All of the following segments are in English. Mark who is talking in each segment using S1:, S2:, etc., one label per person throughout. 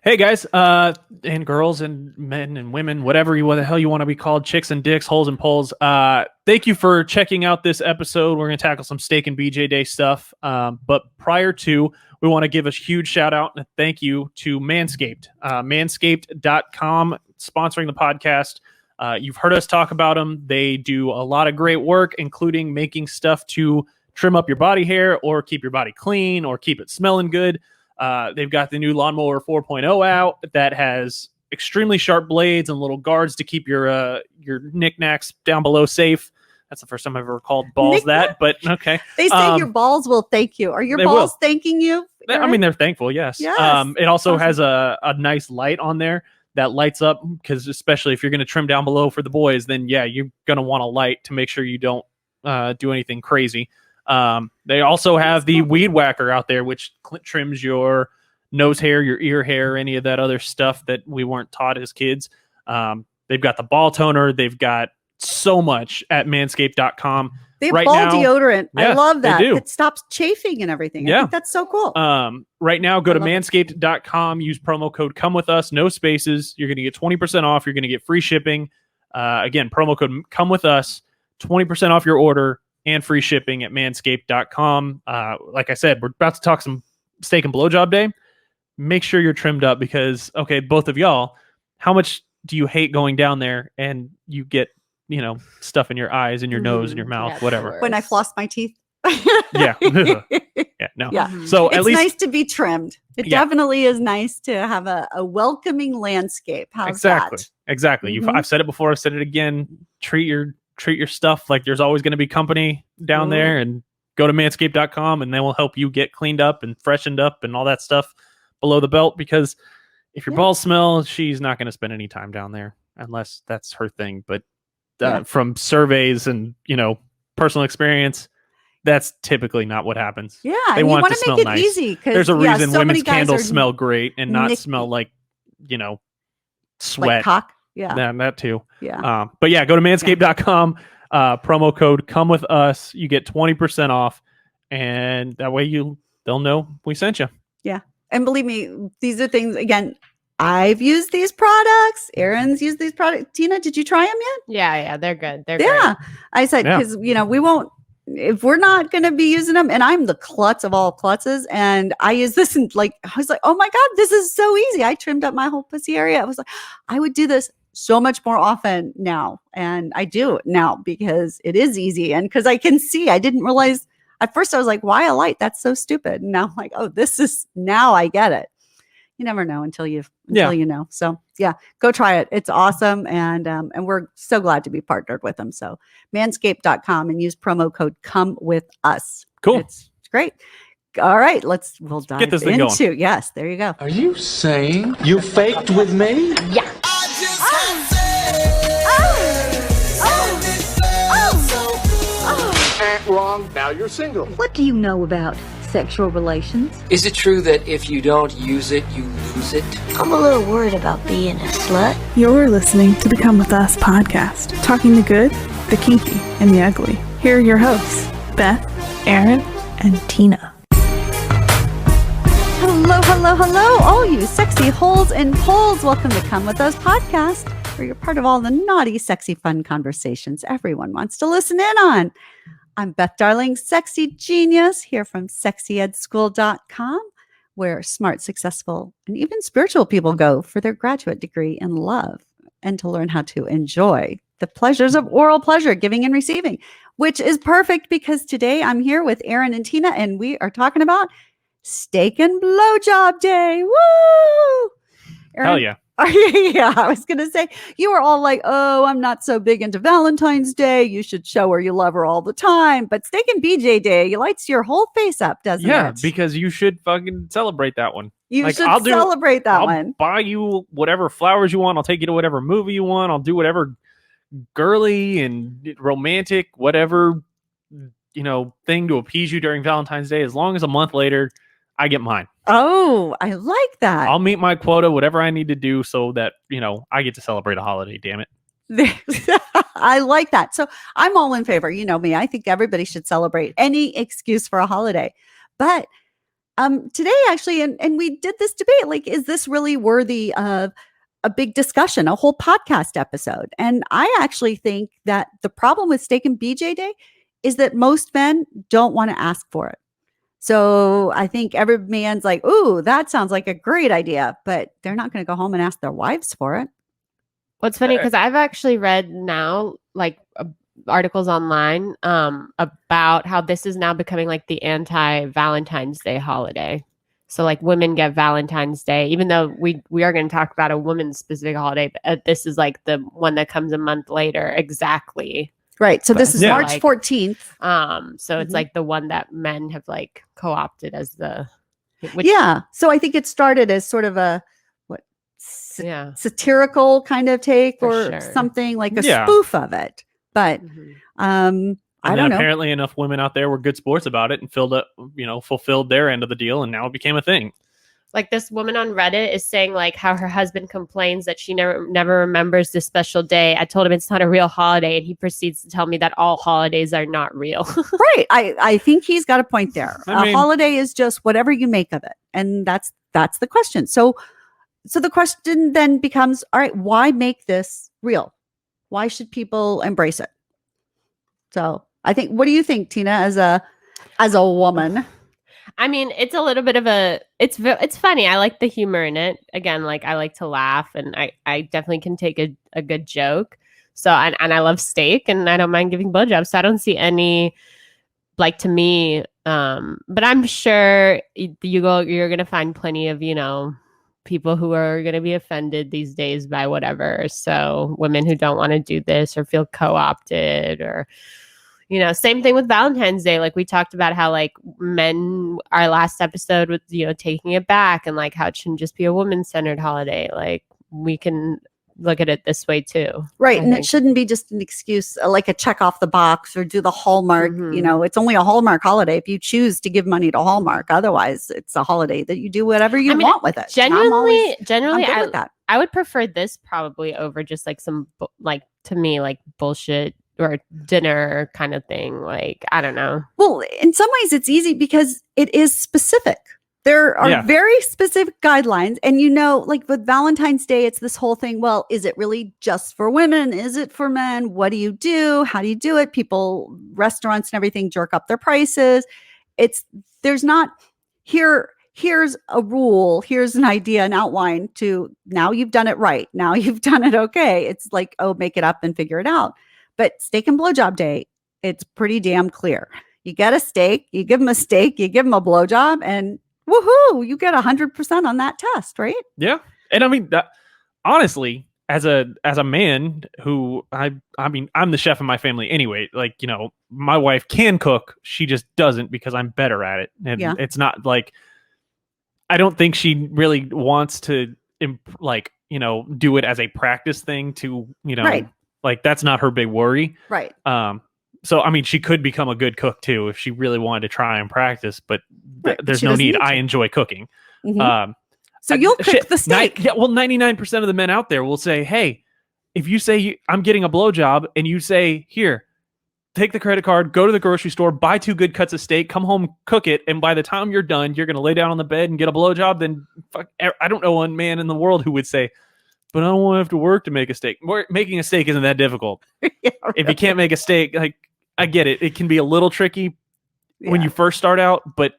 S1: Hey guys, and girls and men and women, whatever the hell you want to be called, chicks and dicks, holes and poles. Thank you for checking out this episode. We're going to tackle some steak and BJ Day stuff. But prior to, we want to give a huge shout out and a thank you to Manscaped. Manscaped.com sponsoring the podcast. You've heard us talk about them. They do a lot of great work, including making stuff to trim up your body hair or keep your body clean or keep it smelling good. They've got the new Lawnmower 4.0 out that has extremely sharp blades and little guards to keep your knickknacks down below safe. That's the first time I've ever called balls that, but okay.
S2: They say your balls will thank you. Are your balls thanking you?
S1: I mean, they're thankful, yes. It also has a nice light on there that lights up, because especially if you're going to trim down below for the boys, then yeah, you're going to want a light to make sure you don't do anything crazy. They also have the Weed Whacker out there, which trims your nose hair, your ear hair, any of that other stuff that we weren't taught as kids. They've got the ball toner. They've got so much at manscaped.com.
S2: They have ball deodorant.
S1: Yeah,
S2: I love that.
S1: They do.
S2: It stops chafing and everything.
S1: Yeah.
S2: I think that's so cool.
S1: Right now, go to manscaped.com, use promo code come with us, no spaces. You're going to get 20% off. You're going to get free shipping. Again, promo code come with us, 20% off your order and free shipping at manscaped.com. Like I said, we're about to talk some steak and blowjob day. Make sure you're trimmed up because, okay, both of y'all, how much do you hate going down there and you get, stuff in your eyes and your nose and your mouth, whatever.
S2: When I floss my teeth.
S1: Yeah. Yeah. No.
S2: Yeah.
S1: So
S2: it's
S1: at least
S2: nice to be trimmed. It definitely is nice to have a welcoming landscape. How's that?
S1: Exactly.
S2: Mm-hmm.
S1: I've said it before. I've said it again. Treat your stuff like there's always going to be company down there, and go to manscaped.com and they will help you get cleaned up and freshened up and all that stuff below the belt, because if your balls smell, she's not going to spend any time down there unless that's her thing. But from surveys and, personal experience, that's typically not what happens.
S2: Yeah.
S1: They want
S2: to
S1: it to smell
S2: make it
S1: nice.
S2: easy.
S1: There's a reason
S2: so
S1: women's candles smell great and not
S2: nicky.
S1: smell like, sweat.
S2: Like cock. Yeah.
S1: That too.
S2: Yeah.
S1: But yeah, go to manscaped.com, promo code come with us. You get 20% off, and that way they'll know we sent you.
S2: Yeah. And believe me, these are things, again, I've used these products. Aaron's used these products. Tina, did you try them yet?
S3: Yeah, they're good. They're great.
S2: I said, because, we won't, if we're not going to be using them, and I'm the klutz of all klutzes, and I use this and I was like, oh my God, this is so easy. I trimmed up my whole pussy area. I was like, I would do this so much more often now. And I do it now because it is easy. And because I can see, I didn't realize at first I was like, why a light? That's so stupid. And now I'm like, oh, now I get it. You never know until you know. So yeah, go try it. It's awesome. And we're so glad to be partnered with them. So manscaped.com and use promo code come with us.
S1: Cool.
S2: It's great. All right. We'll dive
S1: get this thing
S2: into,
S1: going.
S2: Yes, there you go.
S4: Are you saying you faked with me?
S3: Yeah.
S4: Wrong. Now you're single.
S5: What do you know about sexual relations?
S6: Is it true that if you don't use it, you lose it?
S7: I'm a little worried about being a slut.
S8: You're listening to the Come With Us podcast, talking the good, the kinky, and the ugly. Here are your hosts, Beth, Aaron, and Tina.
S2: Hello, all you sexy holes and poles. Welcome to Come With Us podcast, where you're part of all the naughty, sexy, fun conversations everyone wants to listen in on. I'm Beth Darling, sexy genius, here from sexyedschool.com, where smart, successful, and even spiritual people go for their graduate degree in love and to learn how to enjoy the pleasures of oral pleasure, giving and receiving, which is perfect because today I'm here with Aaron and Tina, and we are talking about steak and blowjob day. Woo! Aaron,
S1: Hell yeah.
S2: Yeah, I was going to say, you were all like, oh, I'm not so big into Valentine's Day. You should show her you love her all the time. But steak and BJ Day lights your whole face up, doesn't it?
S1: Yeah, because you should fucking celebrate that one.
S2: You should celebrate that one.
S1: I'll buy you whatever flowers you want. I'll take you to whatever movie you want. I'll do whatever girly and romantic, whatever, thing to appease you during Valentine's Day. As long as a month later, I get mine.
S2: Oh, I like that.
S1: I'll meet my quota, whatever I need to do so that, I get to celebrate a holiday, damn it.
S2: I like that. So I'm all in favor. You know me. I think everybody should celebrate any excuse for a holiday. But today actually, and we did this debate, like, is this really worthy of a big discussion, a whole podcast episode? And I actually think that the problem with Steak and BJ Day is that most men don't want to ask for it. So I think every man's like, ooh, that sounds like a great idea, but they're not going to go home and ask their wives for it.
S3: What's funny, because I've actually read now, like, articles online about how this is now becoming like the anti-Valentine's Day holiday. So like women get Valentine's Day, even though we are going to talk about a woman's specific holiday, but this is like the one that comes a month later. Exactly.
S2: Right. So this is March
S3: like,
S2: 14th.
S3: So it's like the one that men have like co-opted as the.
S2: Yeah. So I think it started as sort of a satirical kind of take or something, like a spoof of it. But I don't know.
S1: Apparently enough women out there were good sports about it and fulfilled their end of the deal, and now it became a thing.
S3: Like this woman on Reddit is saying like how her husband complains that she never remembers this special day. I told him it's not a real holiday, and he proceeds to tell me that all holidays are not real.
S2: Right. I think he's got a point there. A holiday is just whatever you make of it. And that's the question. So the question then becomes, all right, why make this real? Why should people embrace it? So I think, what do you think, Tina, as a woman?
S3: I mean, it's a little bit of it's funny. I like the humor in it. Again, like I like to laugh, and I definitely can take a good joke. So, and I love steak, and I don't mind giving blowjobs. So I don't see any, like, to me, but I'm sure you're going to find plenty of, people who are going to be offended these days by whatever. So women who don't want to do this or feel co-opted, or, same thing with Valentine's Day. Like we talked about how like men, our last episode with, taking it back, and like how it shouldn't just be a woman-centered holiday. Like we can look at it this way too.
S2: Right. And it shouldn't be just an excuse, like a check off the box or do the Hallmark. It's only a Hallmark holiday if you choose to give money to Hallmark. Otherwise, it's a holiday that you do whatever you want with it.
S3: Generally,
S2: I
S3: would prefer this probably over just like some, like, to me, like bullshit or dinner kind of thing. Like, I don't know.
S2: Well, in some ways it's easy because it is specific. There are very specific guidelines. And, like with Valentine's Day, it's this whole thing. Well, is it really just for women? Is it for men? What do you do? How do you do it? Restaurants and everything jerk up their prices. There's not here's a rule. Here's an idea, an outline to now you've done it right. Now you've done it okay. It's like, oh, make it up and figure it out. But Steak and Blowjob Day, it's pretty damn clear. You get a steak, you give them a steak, you give them a blowjob, and woohoo, you get 100% on that test, right?
S1: Yeah. And I mean, honestly, as a man who I'm the chef in my family anyway, like, my wife can cook. She just doesn't because I'm better at it. And it's not like, I don't think she really wants to do it as a practice thing to, like that's not her big worry.
S2: Right.
S1: So, I mean, she could become a good cook too if she really wanted to try and practice, but there's no need. I enjoy cooking.
S2: Mm-hmm. So you'll cook the steak.
S1: 99% of the men out there will say, hey, if you say I'm getting a blowjob and you say, here, take the credit card, go to the grocery store, buy 2 good cuts of steak, come home, cook it, and by the time you're done, you're going to lay down on the bed and get a blowjob, then I don't know one man in the world who would say, but I don't want to have to work to make a steak. Making a steak isn't that difficult. If you can't make a steak, like, I get it. It can be a little tricky when you first start out, but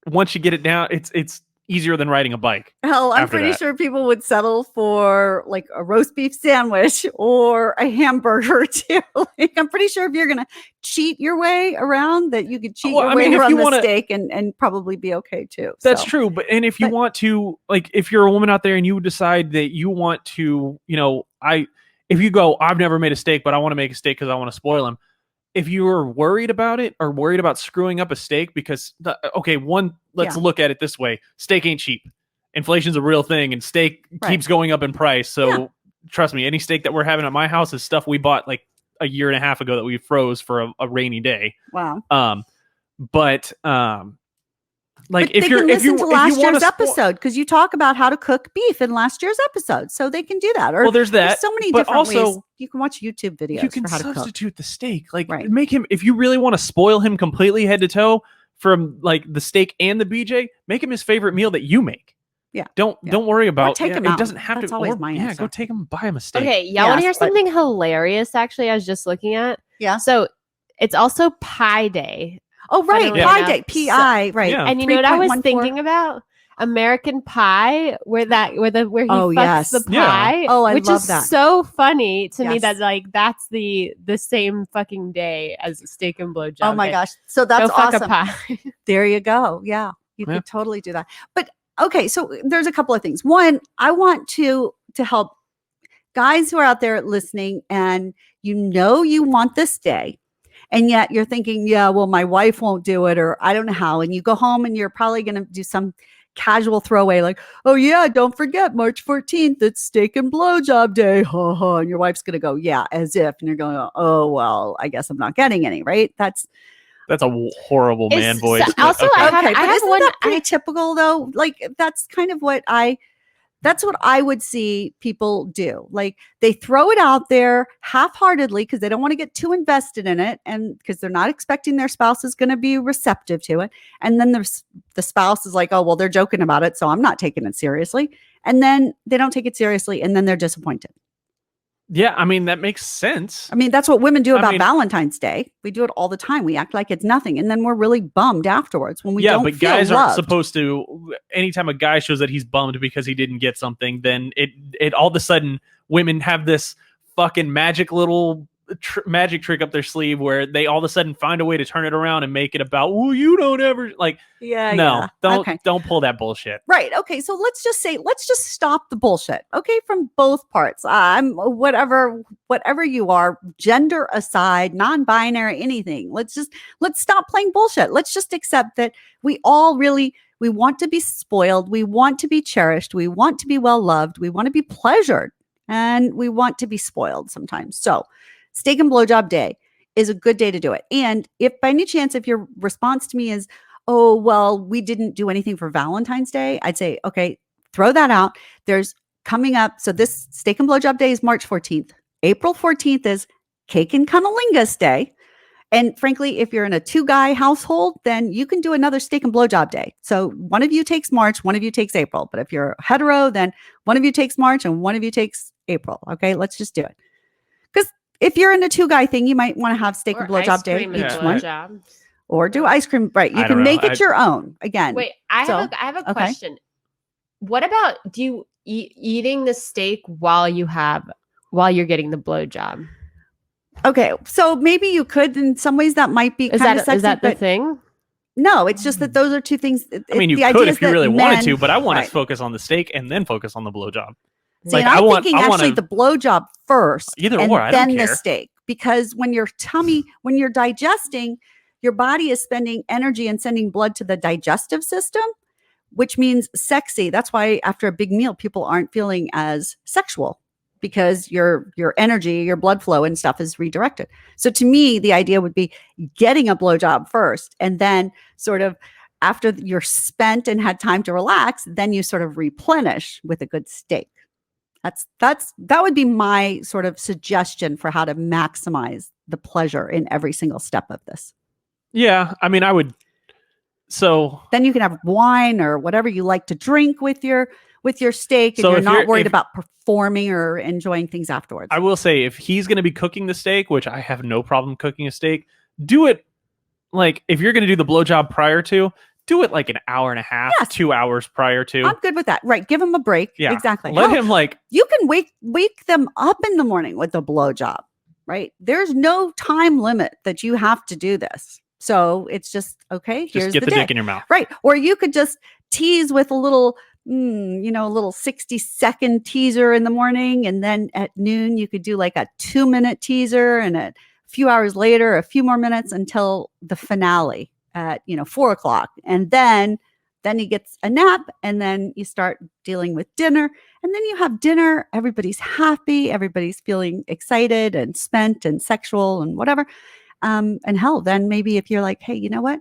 S1: once you get it down, it's easier than riding a bike.
S2: Hell, I'm pretty sure people would settle for like a roast beef sandwich or a hamburger too. Like, I'm pretty sure if you're going to cheat your way around, that you could cheat your way around the steak and probably be okay too.
S1: That's true. And if you want to, like, if you're a woman out there and you decide that you want to, if you go, I've never made a steak, but I want to make a steak because I want to spoil him. If you are worried about it or worried about screwing up a steak, because let's look at it this way. Steak ain't cheap. Inflation's a real thing, and steak keeps going up in price. So trust me, any steak that we're having at my house is stuff we bought like a year and a half ago that we froze for a rainy day.
S2: Wow.
S1: Like,
S2: if you listen to last year's episode, because you talk about how to cook beef in last year's episode, so they can do that. Or
S1: there's that.
S2: There's so many different ways. You can watch YouTube videos.
S1: You can
S2: for how to cook.
S1: substitute the steak. Like, make him, if you really want to spoil him completely head to toe, from like the steak and the BJ, make him his favorite meal that you make.
S2: Yeah.
S1: Don't worry about
S2: take him
S1: it.
S2: out.
S1: Doesn't have
S2: That's
S1: to.
S2: always
S1: Or,
S2: my
S1: yeah,
S2: answer.
S1: go take him, buy him a steak.
S3: Okay, y'all want to hear
S2: Yes, but-
S3: something hilarious? Actually, I was just looking at.
S2: Yeah.
S3: So it's also PiDay.
S2: Oh, right.
S3: Funnily
S2: Pie
S3: enough.
S2: Day. P.I. Right.
S1: Yeah.
S3: And you know what I was
S2: 3.14?
S3: thinking about? American Pie, where he fucks
S2: yes.
S3: the
S1: Yeah.
S3: pie.
S2: Oh, I
S3: which
S2: love
S3: is
S2: that.
S3: so funny to me
S2: Yes.
S3: that like that's the same fucking day as steak and blowjob.
S2: Oh my
S3: day.
S2: gosh. So that's
S3: Go fuck
S2: awesome.
S3: a pie.
S2: There you go. Yeah. You
S1: Yeah.
S2: could totally do that. But okay, so there's a couple of things. One, I want to help guys who are out there listening and you want this day. And yet you're thinking, yeah, well, my wife won't do it, or I don't know how. And you go home and you're probably going to do some casual throwaway like, oh yeah, don't forget March 14th, it's steak and blowjob day. Ha ha. And your wife's going to go, yeah, as if. And you're going, oh, well, I guess I'm not getting any, right? That's
S1: a horrible man
S3: It's-
S1: voice.
S3: so-
S1: but
S3: also,
S1: okay.
S3: I have
S2: but isn't
S3: one-
S2: that pretty typical though? Like that's kind of what I would see people do. Like they throw it out there half-heartedly because they don't want to get too invested in it, and because they're not expecting their spouse is going to be receptive to it. And then the spouse is like, oh, well, they're joking about it, so I'm not taking it seriously. And then they don't take it seriously, and then they're disappointed.
S1: Yeah, I mean, that makes sense.
S2: I mean, that's what women do
S1: I
S2: about
S1: mean-
S2: Valentine's Day. We do it all the time. We act like it's nothing, and then we're really bummed afterwards when we
S1: Yeah,
S2: don't
S1: but
S2: feel
S1: guys aren't
S2: loved.
S1: supposed to. Anytime a guy shows that he's bummed because he didn't get something, then it all of a sudden women have this fucking magic little magic trick up their sleeve where they all of a sudden find a way to turn it around and make it about, well, you don't ever like.
S2: Yeah,
S1: No,
S2: yeah.
S1: don't pull that bullshit.
S2: Right. Okay. So let's just stop the bullshit. Okay. From both parts. I'm whatever you are, gender aside, non-binary, anything. Let's stop playing bullshit. Let's just accept that we want to be spoiled. We want to be cherished. We want to be well loved. We want to be pleasured, and we want to be spoiled sometimes. So steak and blowjob day is a good day to do it. And if by any chance, if your response to me is, oh, well, we didn't do anything for Valentine's Day, I'd say, okay, throw that out. There's coming up. So this steak and blowjob day is March 14th. April 14th is cake and cunnilingus day. And frankly, if you're in a 2-guy household, then you can do another steak and blowjob day. So one of you takes March, one of you takes April. But if you're hetero, then one of you takes March and one of you takes April. Okay, let's just do it. Because if you're in a 2-guy thing, you might want to have steak and blowjob day
S3: cream
S2: each
S3: and
S2: one.
S3: blowjob.
S2: Or do ice cream. Right. You
S1: I
S2: can
S1: don't know.
S2: make it your own. Again.
S3: Wait, I have a
S2: okay.
S3: question. What about do you eating the steak while you're getting the blowjob?
S2: Okay. So maybe you could, in some ways that might be kind of sexy.
S3: Is that the
S2: but
S3: thing?
S2: no, it's just that those are two things.
S1: I mean, you
S2: the idea
S1: could
S2: is
S1: if you
S2: that
S1: really wanted
S2: men-
S1: to, but I want
S2: right.
S1: to focus on the steak and then focus on the blowjob.
S2: See, and I'm thinking actually the blowjob first,
S1: Either
S2: and
S1: or, I
S2: then
S1: don't
S2: the
S1: care.
S2: steak, because when you're digesting, your body is spending energy and sending blood to the digestive system, which means sexy. That's why after a big meal, people aren't feeling as sexual, because your energy, your blood flow and stuff is redirected. So to me, the idea would be getting a blowjob first, and then sort of after you're spent and had time to relax, then you sort of replenish with a good steak. That would be my sort of suggestion for how to maximize the pleasure in every single step of this.
S1: Yeah, I mean, I would. So
S2: Then you can have wine or whatever you like to drink with your steak, and
S1: So
S2: you're
S1: if
S2: not
S1: you're-
S2: worried
S1: if-
S2: about performing or enjoying things afterwards.
S1: I will say, if he's going to be cooking the steak, which I have no problem cooking a steak, do it like if you're going to do the blowjob prior to, do it like an hour and a half,
S2: Yes.
S1: 2 hours prior to.
S2: I'm good with that. Right. Give him a break.
S1: Yeah,
S2: Exactly.
S1: Let
S2: Hell,
S1: him like.
S2: you can wake them up in the morning with a blowjob, right? There's no time limit that you have to do this. So it's just, okay,
S1: Just
S2: here's
S1: get the
S2: day.
S1: dick in your mouth.
S2: Right. Or you could just tease with a little, a little 60-second teaser in the morning. And then at noon, you could do like a 2-minute teaser, and a few hours later, a few more minutes until the finale at, 4 o'clock. And then he gets a nap, and then you start dealing with dinner, and then you have dinner. Everybody's happy. Everybody's feeling excited and spent and sexual and whatever. And hell, then maybe if you're like, hey, you know what?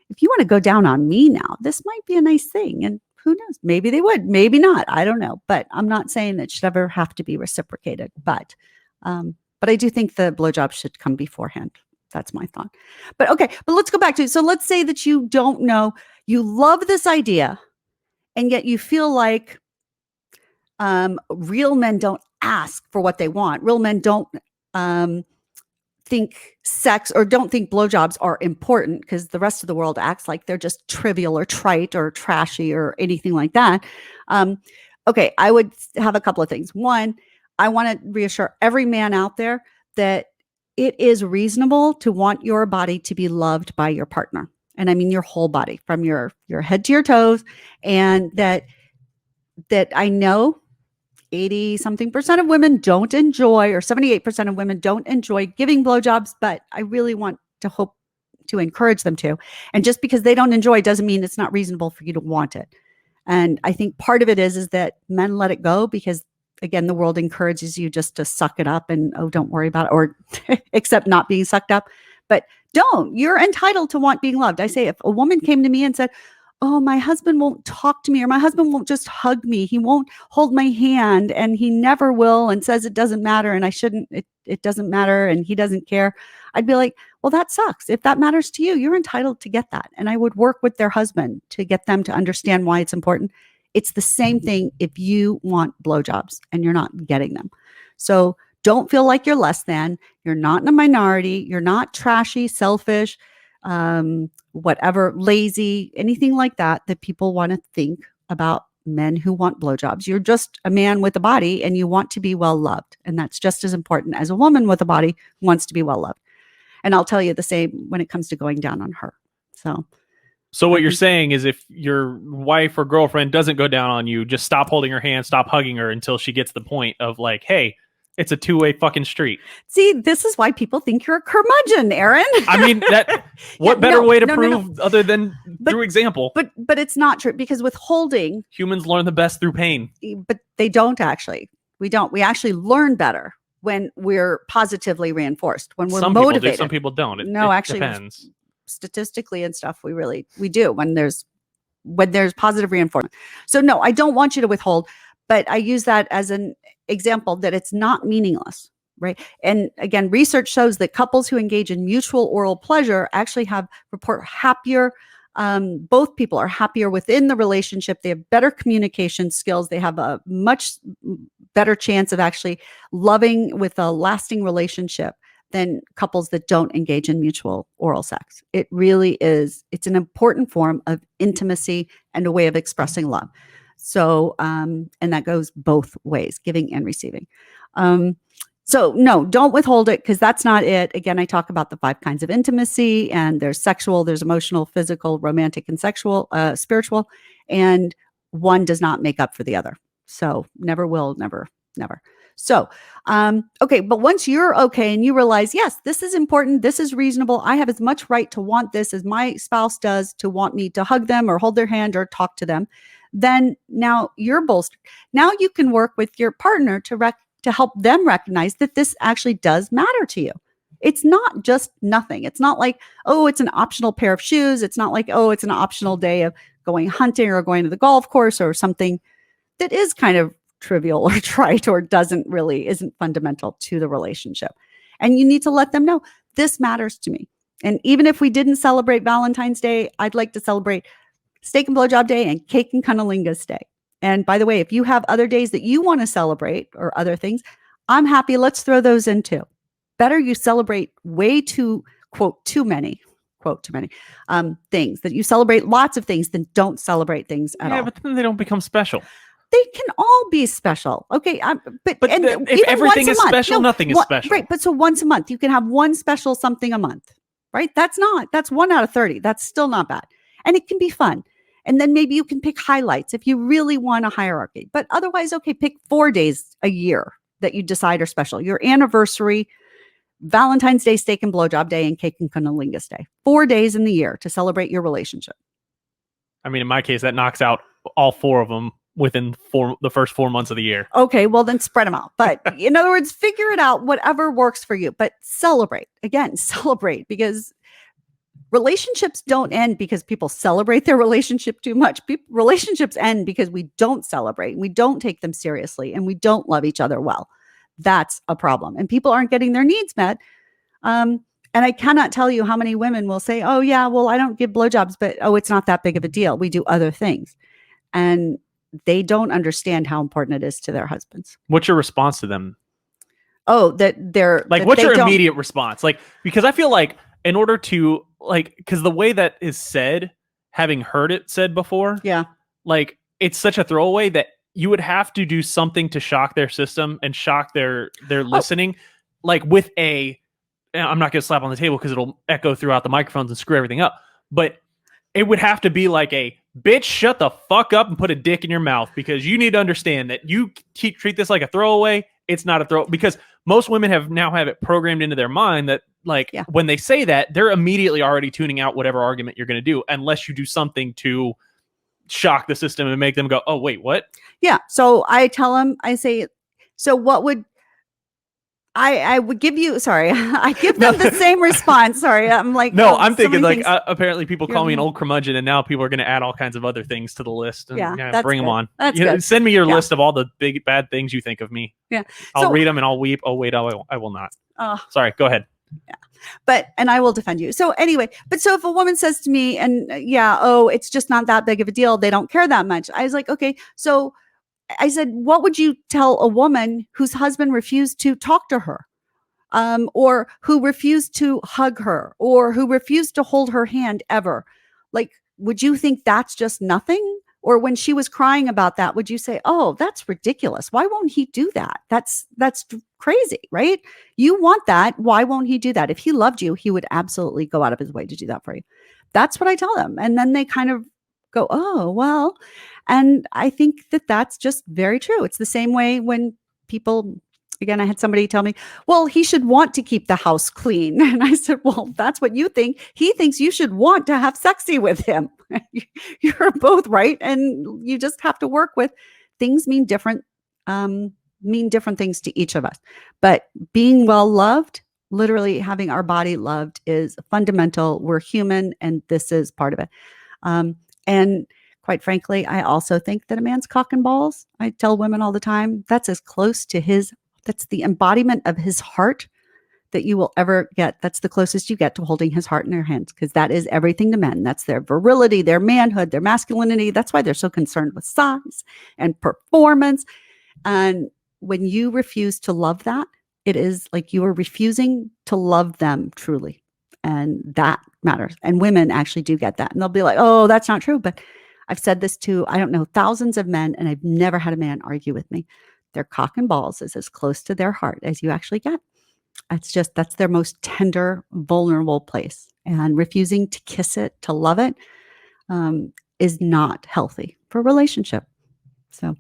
S2: If you want to go down on me now, this might be a nice thing. And who knows? Maybe they would, maybe not. I don't know. But I'm not saying that should ever have to be reciprocated. But I do think the blowjob should come beforehand. That's my thought. But okay, but let's go back to, so let's say that you don't know, you love this idea, and yet you feel like real men don't ask for what they want. Real men don't think sex or don't think blowjobs are important because the rest of the world acts like they're just trivial or trite or trashy or anything like that. Okay, I would have a couple of things. One, I want to reassure every man out there that it is reasonable to want your body to be loved by your partner. And I mean your whole body, from your head to your toes. And that I know 80 something percent of women don't enjoy, or 78% of women don't enjoy giving blowjobs, but I really want to hope to encourage them to. And just because they don't enjoy doesn't mean it's not reasonable for you to want it. And I think part of it is that men let it go because, again, the world encourages you just to suck it up and, oh, don't worry about it, or accept not being sucked up. But don't. You're entitled to want being loved. I say, if a woman came to me and said, oh, my husband won't talk to me, or my husband won't just hug me, he won't hold my hand, and he never will, and says it doesn't matter, and I shouldn't, it doesn't matter, and he doesn't care, I'd be like, well, that sucks. If that matters to you, you're entitled to get that. And I would work with their husband to get them to understand why it's important. It's the same thing if you want blowjobs and you're not getting them. So don't feel like you're less than. You're not in a minority. You're not trashy, selfish, whatever, lazy, anything like that people want to think about men who want blowjobs. You're just a man with a body and you want to be well loved. And that's just as important as a woman with a body who wants to be well loved. And I'll tell you the same when it comes to going down on her. So
S1: what you're saying is if your wife or girlfriend doesn't go down on you, just stop holding her hand, stop hugging her until she gets the point of like, hey, it's a two-way fucking street.
S2: See, this is why people think you're a curmudgeon, Aaron.
S1: I mean, what better way to prove other than through example?
S2: But it's not true, because withholding,
S1: humans learn the best through pain.
S2: But they don't actually. We don't. We actually learn better when we're positively reinforced, when we're motivated.
S1: Some people don't. It
S2: actually
S1: depends.
S2: Statistically and stuff, we do when there's positive reinforcement. So no, I don't want you to withhold, but I use that as an example that it's not meaningless, right? And again, research shows that couples who engage in mutual oral pleasure actually report happier. Both people are happier within the relationship. They have better communication skills. They have a much better chance of actually loving with a lasting relationship than couples that don't engage in mutual oral sex. It really is. It's an important form of intimacy and a way of expressing love. So, and that goes both ways, giving and receiving. So no, don't withhold it, because that's not it. Again, I talk about the 5 kinds of intimacy, and there's sexual, there's emotional, physical, romantic, and sexual, spiritual, and one does not make up for the other. So never will, never. So, okay. But once you're okay and you realize, yes, this is important, this is reasonable, I have as much right to want this as my spouse does to want me to hug them or hold their hand or talk to them, then now you're bolstered. Now you can work with your partner to help them recognize that this actually does matter to you. It's not just nothing. It's not like, oh, it's an optional pair of shoes. It's not like, oh, it's an optional day of going hunting or going to the golf course or something that is kind of trivial or trite or isn't fundamental to the relationship. And you need to let them know this matters to me. And even if we didn't celebrate Valentine's Day, I'd like to celebrate Steak and Blowjob Day and Cake and Cunnilingus Day. And by the way, if you have other days that you want to celebrate or other things, I'm happy. Let's throw those in too. Better you celebrate way too, quote, too many things, that you celebrate lots of things than don't celebrate things at all.
S1: Yeah, but then they don't become special.
S2: They can all be special. Okay. But
S1: if everything is special, nothing is special.
S2: Right. But so once a month, you can have one special something a month, right? That's 1 out of 30. That's still not bad. And it can be fun. And then maybe you can pick highlights if you really want a hierarchy. But otherwise, okay, pick 4 days a year that you decide are special. Your anniversary, Valentine's Day, Steak and Blowjob Day, and Cake and Cunnilingus Day. 4 days in the year to celebrate your relationship.
S1: I mean, in my case, that knocks out all 4 of them within the first 4 months of the year.
S2: Okay, well then spread them out. But in other words, figure it out, whatever works for you. But celebrate, because relationships don't end because people celebrate their relationship too much. Relationships end because we don't celebrate, we don't take them seriously, and we don't love each other well. That's a problem. And people aren't getting their needs met. And I cannot tell you how many women will say, oh yeah, well, I don't give blowjobs, but oh, it's not that big of a deal. We do other things. And they don't understand how important it is to their husbands.
S1: What's your response to them?
S2: Oh, that they're
S1: like,
S2: that
S1: what's
S2: they
S1: your
S2: don't-
S1: immediate response? Like, because I feel like in order to like, because the way that is said, having heard it said before,
S2: Yeah.
S1: like it's such a throwaway that you would have to do something to shock their system and shock their listening, like with a, I'm not going to slap on the table because it'll echo throughout the microphones and screw everything up, but it would have to be like a, bitch, shut the fuck up and put a dick in your mouth, because you need to understand that you treat this like a throwaway. It's not a throw, because most women have it programmed into their mind that like when they say that, they're immediately already tuning out whatever argument you're going to do, unless you do something to shock the system and make them go, oh, wait, what?
S2: Yeah. So I tell them, I say, so what would I would give you, sorry, I give them the same response. Sorry. I'm like,
S1: no,
S2: oh,
S1: I'm
S2: so
S1: thinking
S2: many
S1: like,
S2: things.
S1: apparently people call me an old curmudgeon, and now people are going to add all kinds of other things to the list. And,
S2: that's
S1: bring them
S2: good.
S1: on.
S2: That's
S1: You know,
S2: good.
S1: send me your list of all the big bad things you think of me.
S2: Yeah.
S1: I'll
S2: So-
S1: read them and I'll weep. Oh, wait, I will not. Sorry, go ahead.
S2: And I will defend you. So anyway, but so if a woman says to me, and it's just not that big of a deal, they don't care that much. I was like, okay, so I said, what would you tell a woman whose husband refused to talk to her? Or who refused to hug her, or who refused to hold her hand ever? Like, would you think that's just nothing? Or when she was crying about that, would you say, oh, that's ridiculous? Why won't he do that? That's crazy, right? You want that. Why won't he do that? If he loved you, he would absolutely go out of his way to do that for you. That's what I tell them. And then they kind of go, oh, well, and I think that that's just very true. It's the same way when people, again, I had somebody tell me, well, he should want to keep the house clean. And I said, well, that's what you think. He thinks you should want to have sexy with him. You're both right. And you just have to work with things mean different things to each of us. But being well loved, literally having our body loved, is fundamental. We're human, and this is part of it. And quite frankly, I also think that a man's cock and balls, I tell women all the time, that's as close to that's the embodiment of his heart that you will ever get. That's the closest you get to holding his heart in your hands, because that is everything to men. That's their virility, their manhood, their masculinity. That's why they're so concerned with size and performance. And when you refuse to love that, it is like you are refusing to love them truly. And that matters. And women actually do get that. And they'll be like, oh, that's not true. But I've said this to, I don't know, thousands of men, and I've never had a man argue with me. Their cock and balls is as close to their heart as you actually get. That's their most tender, vulnerable place. And refusing to kiss it, to love it, is not healthy for a relationship. So,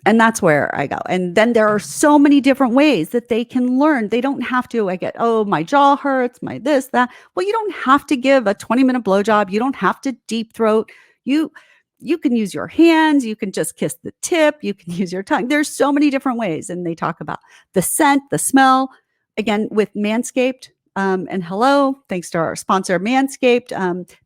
S2: and that's where I go. And then there are so many different ways that they can learn. They don't have to, my jaw hurts, my this, that. Well, you don't have to give a 20-minute blowjob. You don't have to deep throat. You can use your hands. You can just kiss the tip. You can use your tongue. There's so many different ways. And they talk about the scent, the smell. Again, with Manscaped, and hello, thanks to our sponsor, Manscaped.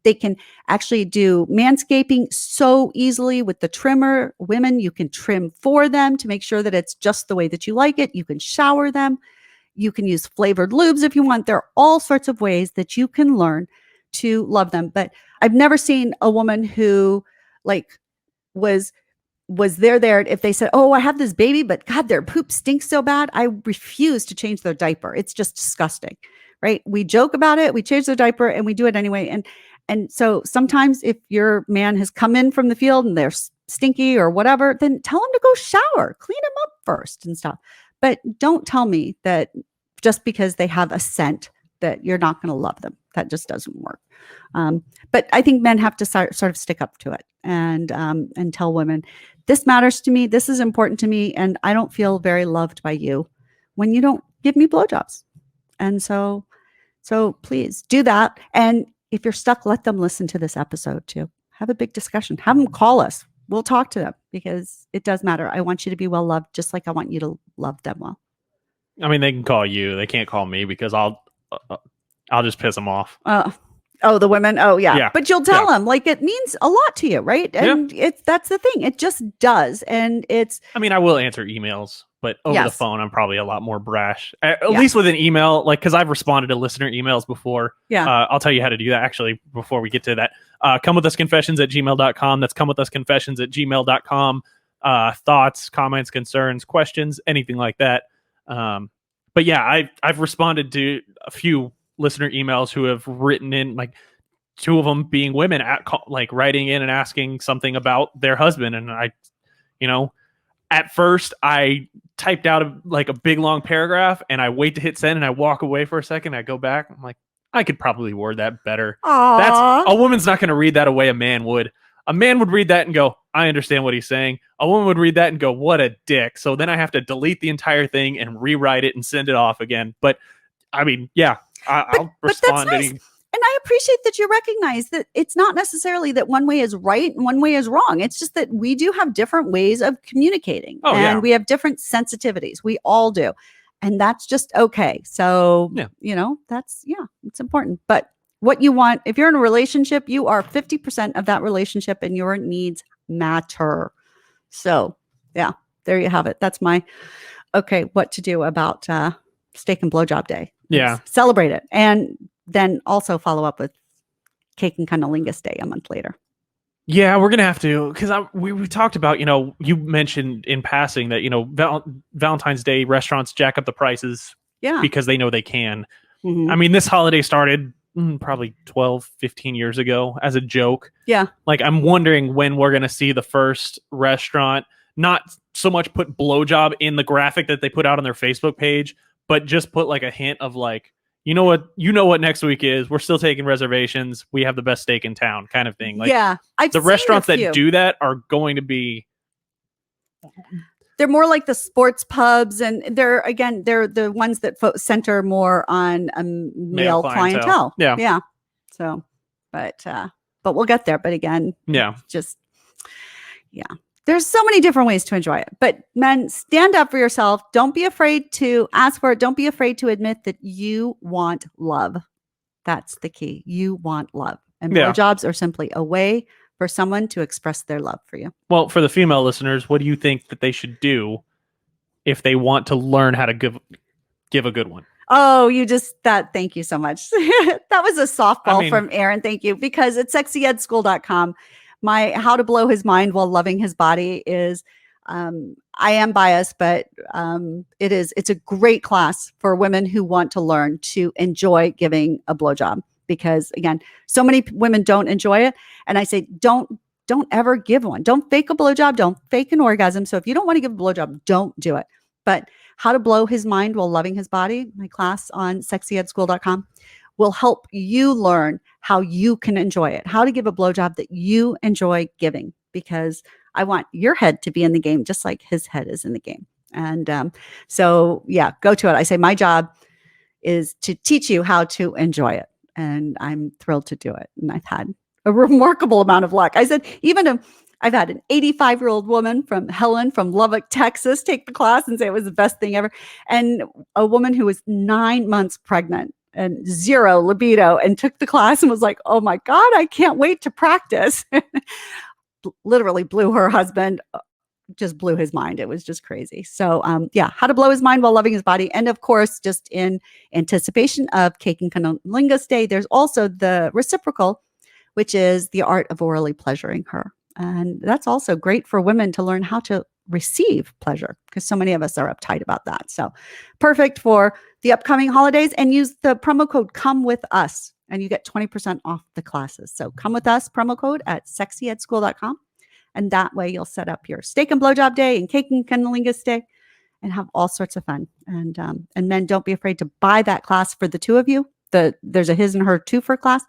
S2: They can actually do manscaping so easily with the trimmer. Women, you can trim for them to make sure that it's just the way that you like it. You can shower them. You can use flavored lubes if you want. There are all sorts of ways that you can learn to love them. But I've never seen a woman who was there if they said, oh, I have this baby, but God, their poop stinks so bad. I refuse to change their diaper. It's just disgusting, right? We joke about it. We change their diaper and we do it anyway. And so sometimes if your man has come in from the field and they're stinky or whatever, then tell him to go shower, clean him up first and stuff. But don't tell me that just because they have a scent that you're not going to love them. That just doesn't work. But I think men have to sort of stick up to it and tell women, this matters to me. This is important to me. And I don't feel very loved by you when you don't give me blowjobs. And so please do that. And if you're stuck, let them listen to this episode too. Have a big discussion. Have them call us. We'll talk to them because it does matter. I want you to be well loved, just like I want you to love them well.
S1: I mean, they can call you. They can't call me because I'll just piss them off.
S2: Oh, the women. Oh, yeah.
S1: Yeah.
S2: But you'll tell them it means a lot to you, right? And that's the thing. It just does. And it's.
S1: I mean, I will answer emails. But over the
S2: Yes.
S1: phone, I'm probably a lot more brash. At
S2: Yeah.
S1: least with an email, like, because I've responded to listener emails before.
S2: Yeah.
S1: I'll tell you how to do that, actually, before we get to that. Comewithusconfessions@gmail.com. That's comewithusconfessions@gmail.com. Thoughts, comments, concerns, questions, anything like that. But yeah, I've responded to a few listener emails who have written in, like, two of them being women, like writing in and asking something about their husband. And at first I typed out a big long paragraph, and I wait to hit send, and I walk away for a second. I go back. I'm like, I could probably word that better.
S2: Aww.
S1: A woman's not going to read that the way a man would. A man would read that and go, I understand what he's saying. A woman would read that and go, what a dick. So then I have to delete the entire thing and rewrite it and send it off again. But I mean, yeah, I'll respond.
S2: That's nice. And I appreciate that you recognize that it's not necessarily that one way is right and one way is wrong. It's just that we do have different ways of communicating, and we have different sensitivities. We all do. And that's just okay. So, it's important. But what you want, if you're in a relationship, you are 50% of that relationship, and your needs matter. So, yeah, there you have it. That's my, what to do about steak and blowjob day.
S1: Yeah.
S2: Celebrate it. And then also follow up with Cake and Cunnilingus Day a month later.
S1: Yeah, we're going to have to, because we talked about, you mentioned in passing that, Valentine's Day restaurants jack up the prices because they know they can.
S2: Mm-hmm.
S1: I mean, this holiday started probably 12, 15 years ago as a joke.
S2: Yeah.
S1: Like, I'm wondering when we're going to see the first restaurant not so much put blowjob in the graphic that they put out on their Facebook page, but just put like a hint of like, you know what next week is. We're still taking reservations. We have the best steak in town, kind of thing. Like, the restaurants that do that are going to be.
S2: They're more like the sports pubs, and they're the ones that center more on male clientele. Yeah. So, but we'll get there. But again, there's so many different ways to enjoy it. But men, stand up for yourself. Don't be afraid to ask for it. Don't be afraid to admit that you want love. That's the key. You want love. And blowjobs are simply a way for someone to express their love for you. Well,
S1: for the female listeners, what do you think that they should do if they want to learn how to give a good one?
S2: Oh, thank you so much. That was a softball from Aaron. Thank you. Because at sexyedschool.com, my how to blow his mind while loving his body is, I am biased, but it's a great class for women who want to learn to enjoy giving a blowjob, because again, so many women don't enjoy it. And I say, don't ever give one. Don't fake a blowjob. Don't fake an orgasm. So if you don't want to give a blowjob, don't do it. But how to blow his mind while loving his body, my class on sexyedschool.com, will help you learn how you can enjoy it, how to give a blowjob that you enjoy giving, because I want your head to be in the game just like his head is in the game. And go to it. I say my job is to teach you how to enjoy it. And I'm thrilled to do it. And I've had a remarkable amount of luck. I said, I've had an 85-year-old woman from Helen from Lubbock, Texas, take the class and say it was the best thing ever. And a woman who was 9 months pregnant and zero libido and took the class and was like, oh my God, I can't wait to practice. Literally blew her husband, just blew his mind. It was just crazy. So how to blow his mind while loving his body. And of course, just in anticipation of Cake and Cunnilingus Day, there's also the reciprocal, which is the art of orally pleasuring her. And that's also great for women to learn how to receive pleasure, because so many of us are uptight about that. So perfect for the upcoming holidays, and use the promo code Come With Us and you get 20% off the classes. So Come With Us promo code at sexyedschool.com. And that way you'll set up your steak and blowjob day and Cake and Cunnilingus Day and have all sorts of fun. And men, don't be afraid to buy that class for the two of you. There's a his and her two for class.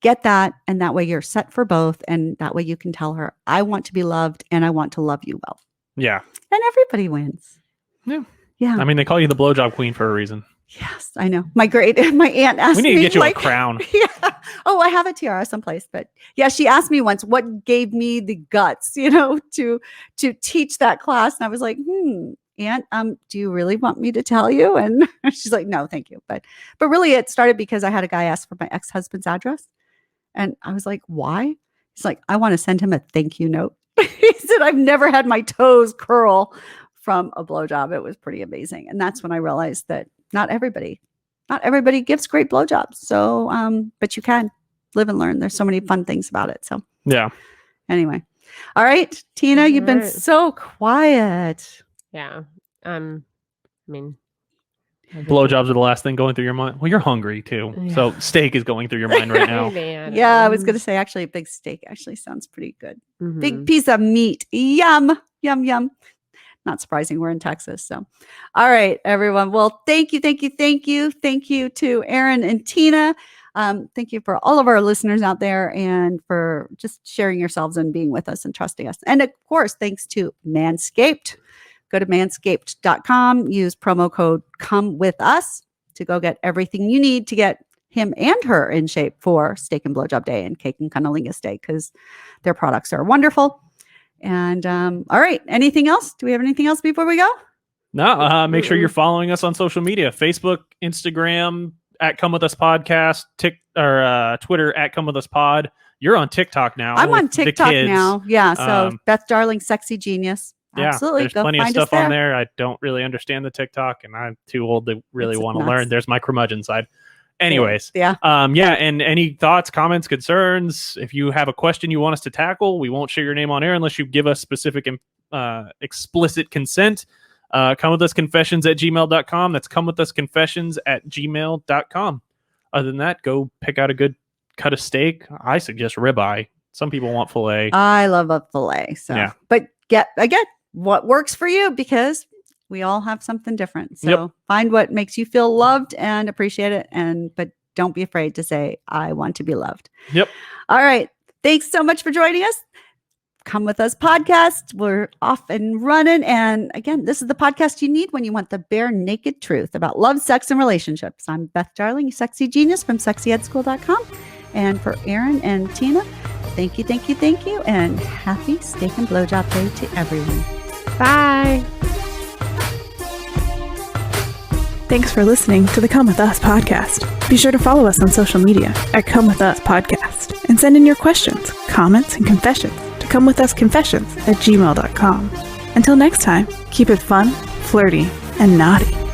S2: Get that, and that way you're set for both, and that way you can tell her, I want to be loved and I want to love you well.
S1: Yeah.
S2: And everybody wins. Yeah.
S1: I mean, they call you the blowjob queen for a reason.
S2: Yes, I know. My aunt asked me.
S1: We need to get you a crown.
S2: Yeah. Oh, I have a tiara someplace, but yeah, she asked me once what gave me the guts, to teach that class. And I was like, Aunt, do you really want me to tell you? And she's like, no, thank you. But really it started because I had a guy ask for my ex-husband's address. And I was like, why? He's like, I want to send him a thank you note. He said, I've never had my toes curl from a blowjob. It was pretty amazing. And that's when I realized that not everybody gives great blowjobs. So, but you can live and learn. There's so many fun things about it. So
S1: Yeah.
S2: anyway. All right, Tina, you've been
S3: Right.
S2: so quiet.
S3: Yeah. I mean,
S1: Blowjobs are the last thing going through your mind. Well, you're hungry too. So steak is going through your mind right now.
S3: maybe, I don't
S2: Yeah, I was
S3: know.
S2: going to say actually a big steak actually sounds pretty good.
S3: Mhm.
S2: Big piece of meat. Yum, yum, yum. Not surprising. We're in Texas. So, all right, everyone. Well, thank you. Thank you to Aaron and Tina. Thank you for all of our listeners out there and for just sharing yourselves and being with us and trusting us. And of course, thanks to Manscaped. Go to manscaped.com, use promo code Come With Us to go get everything you need to get him and her in shape for Steak and Blowjob Day and Cake and Cunnilingus Day, because their products are wonderful. And all right, anything else? Do we have anything else before we go?
S1: No, make sure you're following us on social media: Facebook, Instagram at Come With Us Podcast, Twitter at Come With Us Pod. You're on TikTok now.
S2: I'm on
S1: with the
S2: TikTok
S1: kids.
S2: now. Yeah. So
S1: Um,
S2: Beth Darling, Sexy Genius.
S1: Yeah,
S2: Absolutely.
S1: there's
S2: Go
S1: plenty of
S2: find us
S1: stuff on there. I don't really understand the TikTok, and I'm too old to really
S2: It's
S1: want to
S2: nuts.
S1: learn. There's my curmudgeon side. Anyways,
S2: Yeah.
S1: and any thoughts, comments, concerns? If you have a question you want us to tackle, we won't share your name on air unless you give us specific, explicit consent. Come with us confessions at gmail.com. That's come with us confessions at gmail.com. Other than that, go pick out a good cut of steak. I suggest ribeye. Some people want filet.
S2: I love a filet. So,
S1: Yeah.
S2: but get what works for you, because we all have something different. So find what makes you feel loved and appreciate it. But don't be afraid to say, I want to be loved.
S1: Yep.
S2: All right. Thanks so much for joining us. Come With Us podcast. We're off and running. And again, this is the podcast you need when you want the bare naked truth about love, sex, and relationships. I'm Beth Darling, sexy genius from sexyedschool.com. And for Aaron and Tina, thank you. And happy Steak and Blowjob Day to everyone.
S3: Bye.
S8: Thanks for listening to the Come With Us podcast. Be sure to follow us on social media at Come With Us Podcast and send in your questions, comments, and confessions to comewithusconfessions@gmail.com. Until next time, keep it fun, flirty, and naughty.